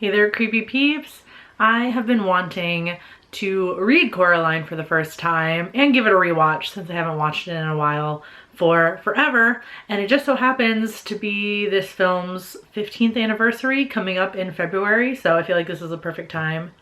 Hey there, creepy peeps. I have been wanting to read Coraline for the first time and give it a rewatch since I haven't watched it in a while for forever, and it just so happens to be this film's 15th anniversary coming up in February, so I feel like this is a perfect time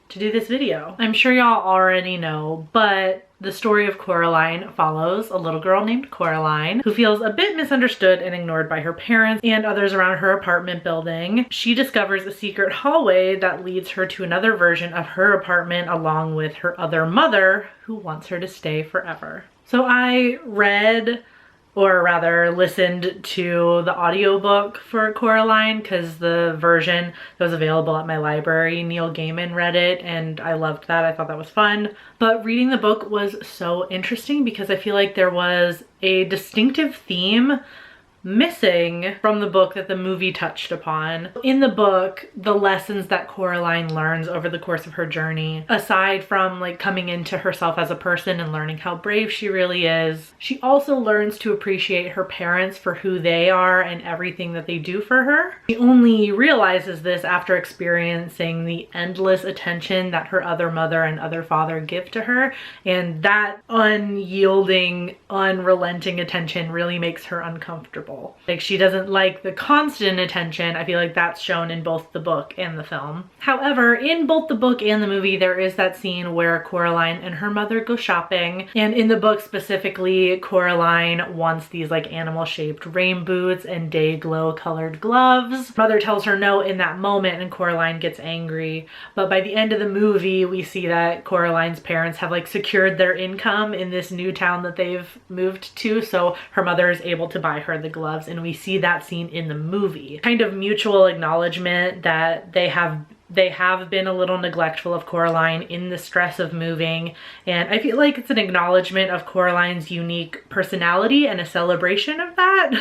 to do this video. I'm sure y'all already know, but the story of Coraline follows a little girl named Coraline who feels a bit misunderstood and ignored by her parents and others around her apartment building. She discovers a secret hallway that leads her to another version of her apartment along with her other mother who wants her to stay forever. So I read, or rather listened to, the audiobook for Coraline because the version that was available at my library, Neil Gaiman read it and I loved that. I thought that was fun. But reading the book was so interesting because I feel like there was a distinctive theme missing from the book that the movie touched upon. In the book, the lessons that Coraline learns over the course of her journey, aside from like coming into herself as a person and learning how brave she really is, she also learns to appreciate her parents for who they are and everything that they do for her. She only realizes this after experiencing the endless attention that her other mother and other father give to her, and that unyielding, unrelenting attention really makes her uncomfortable. Like, she doesn't like the constant attention. I feel like that's shown in both the book and the film. However, in both the book and the movie, there is that scene where Coraline and her mother go shopping. And in the book specifically, Coraline wants these like animal-shaped rain boots and day glow colored gloves. Mother tells her no in that moment and Coraline gets angry. But by the end of the movie, we see that Coraline's parents have like secured their income in this new town that they've moved to. So her mother is able to buy her the gloves, and we see that scene in the movie. Kind of mutual acknowledgement that they have been a little neglectful of Coraline in the stress of moving, and I feel like it's an acknowledgement of Coraline's unique personality and a celebration of that.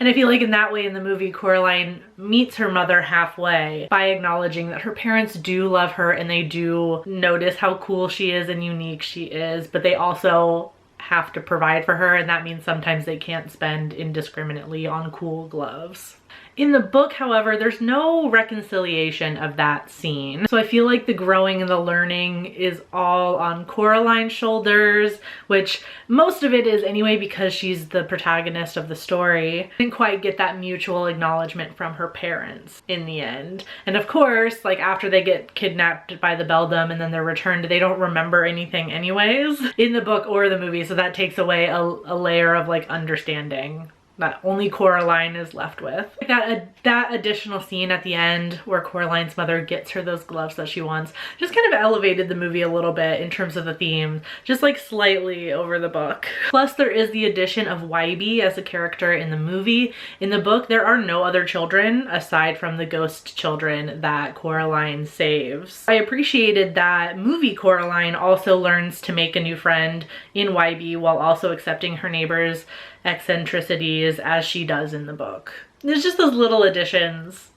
And I feel like in that way in the movie, Coraline meets her mother halfway by acknowledging that her parents do love her and they do notice how cool she is and unique she is, but they also have to provide for her, and that means sometimes they can't spend indiscriminately on cool gloves. In the book, however, there's no reconciliation of that scene. So I feel like the growing and the learning is all on Coraline's shoulders, which most of it is anyway because she's the protagonist of the story. Didn't quite get that mutual acknowledgement from her parents in the end. And of course, like after they get kidnapped by the beldam and then they're returned, they don't remember anything anyways in the book or the movie. So that takes away a layer of like understanding that only Coraline is left with. That additional scene at the end where Coraline's mother gets her those gloves that she wants just kind of elevated the movie a little bit in terms of the theme, just like slightly over the book. Plus there is the addition of Wybie as a character in the movie. In the book, there are no other children aside from the ghost children that Coraline saves. I appreciated that movie Coraline also learns to make a new friend in Wybie while also accepting her neighbor's eccentricities as she does in the book. There's just those little additions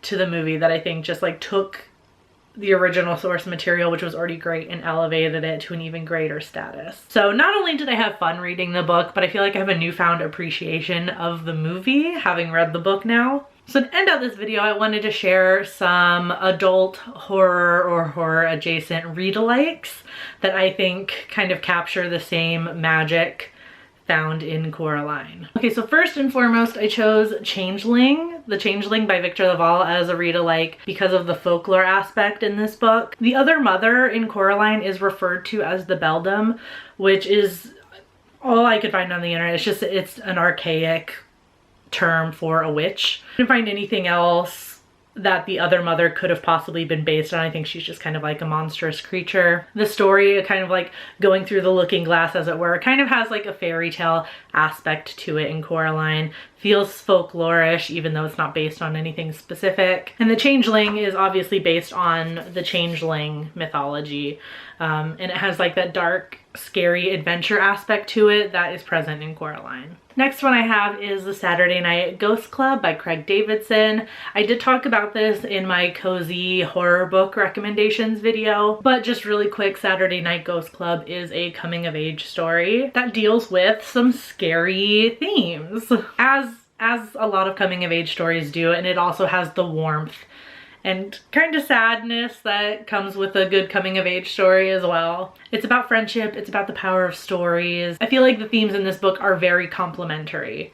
to the movie that I think just like took the original source material, which was already great, and elevated it to an even greater status. So not only did I have fun reading the book, but I feel like I have a newfound appreciation of the movie having read the book now. So to end out this video, I wanted to share some adult horror or horror adjacent read-alikes that I think kind of capture the same magic found in Coraline. Okay, so first and foremost, I chose Changeling, The Changeling by Victor LaValle as a read-alike because of the folklore aspect in this book. The other mother in Coraline is referred to as the beldam, which is all I could find on the internet. It's an archaic term for a witch. I didn't find anything else that the other mother could have possibly been based on. I think she's just kind of like a monstrous creature. The story, kind of like going through the looking glass as it were, kind of has like a fairy tale aspect to it in Coraline. Feels folklorish even though it's not based on anything specific. And The Changeling is obviously based on the Changeling mythology. And it has like that dark, scary adventure aspect to it that is present in Coraline. Next one I have is The Saturday Night Ghost Club by Craig Davidson. I did talk about this in my cozy horror book recommendations video, but just really quick, Saturday Night Ghost Club is a coming of age story that deals with some scary themes, as a lot of coming of age stories do, and it also has the warmth and kind of sadness that comes with a good coming of age story as well. It's about friendship, it's about the power of stories. I feel like the themes in this book are very complementary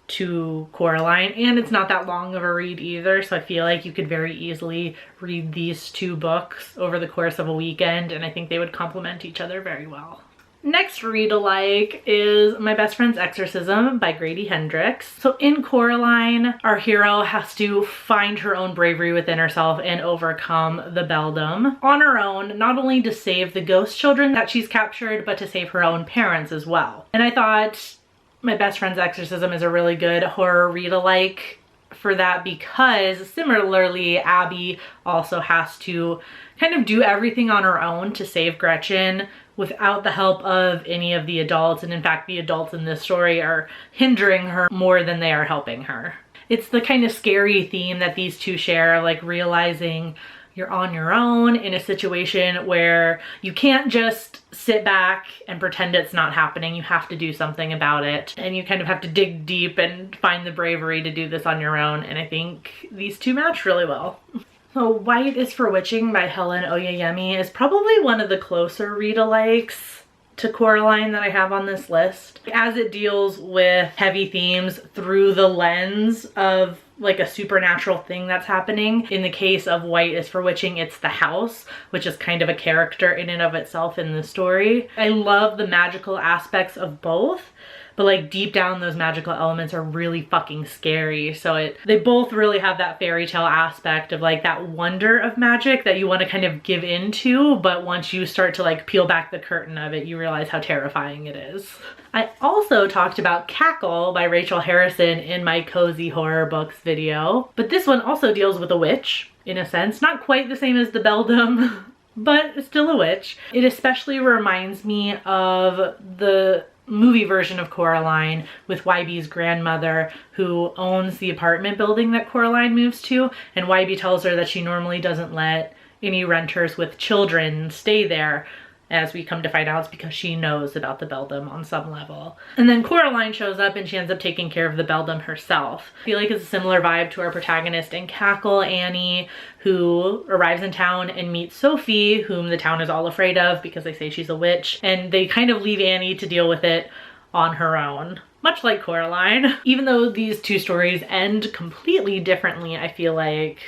to Coraline, and it's not that long of a read either, so I feel like you could very easily read these two books over the course of a weekend, and I think they would complement each other very well. Next read-alike is My Best Friend's Exorcism by Grady Hendrix. So in Coraline, our hero has to find her own bravery within herself and overcome the beldam on her own, not only to save the ghost children that she's captured, but to save her own parents as well. And I thought My Best Friend's Exorcism is a really good horror read-alike for that, because similarly, Abby also has to kind of do everything on her own to save Gretchen without the help of any of the adults. And in fact, the adults in this story are hindering her more than they are helping her. It's the kind of scary theme that these two share, like realizing you're on your own in a situation where you can't just sit back and pretend it's not happening. You have to do something about it. And you kind of have to dig deep and find the bravery to do this on your own. And I think these two match really well. So White is for Witching by Helen Oyeyemi is probably one of the closer read-alikes to Coraline that I have on this list, as it deals with heavy themes through the lens of like a supernatural thing that's happening. In the case of White is for Witching, it's the house, which is kind of a character in and of itself in the story. I love the magical aspects of both, but like deep down those magical elements are really fucking scary. So they both really have that fairy tale aspect of like that wonder of magic that you want to kind of give into, but once you start to like peel back the curtain of it, you realize how terrifying it is. I also talked about Cackle by Rachel Harrison in my Cozy Horror Books video, but this one also deals with a witch in a sense, not quite the same as the beldam, but still a witch. It especially reminds me of the movie version of Coraline with YB's grandmother, who owns the apartment building that Coraline moves to, and YB tells her that she normally doesn't let any renters with children stay there. As we come to find out, it's because she knows about the beldam on some level. And then Coraline shows up and she ends up taking care of the beldam herself. I feel like it's a similar vibe to our protagonist in Cackle, Annie, who arrives in town and meets Sophie, whom the town is all afraid of because they say she's a witch. And they kind of leave Annie to deal with it on her own, much like Coraline. Even though these two stories end completely differently, I feel like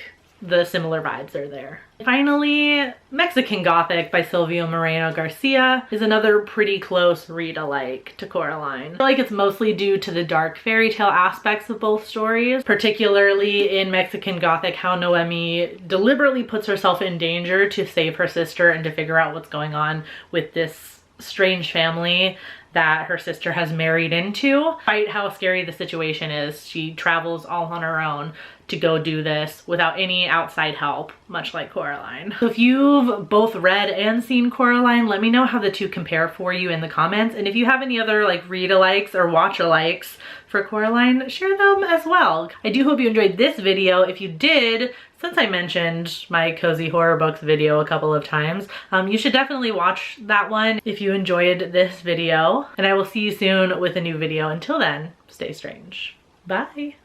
the similar vibes are there. Finally, Mexican Gothic by Silvio Moreno Garcia is another pretty close read-alike to Coraline. I feel like it's mostly due to the dark fairy tale aspects of both stories, particularly in Mexican Gothic, how Noemi deliberately puts herself in danger to save her sister and to figure out what's going on with this strange family that her sister has married into. Despite how scary the situation is, she travels all on her own to go do this without any outside help, much like Coraline. So if you've both read and seen Coraline, let me know how the two compare for you in the comments. And if you have any other like read-alikes or watch-alikes for Coraline, share them as well. I do hope you enjoyed this video. If you did, since I mentioned my Cozy Horror Books video a couple of times, you should definitely watch that one if you enjoyed this video. And I will see you soon with a new video. Until then, stay strange. Bye.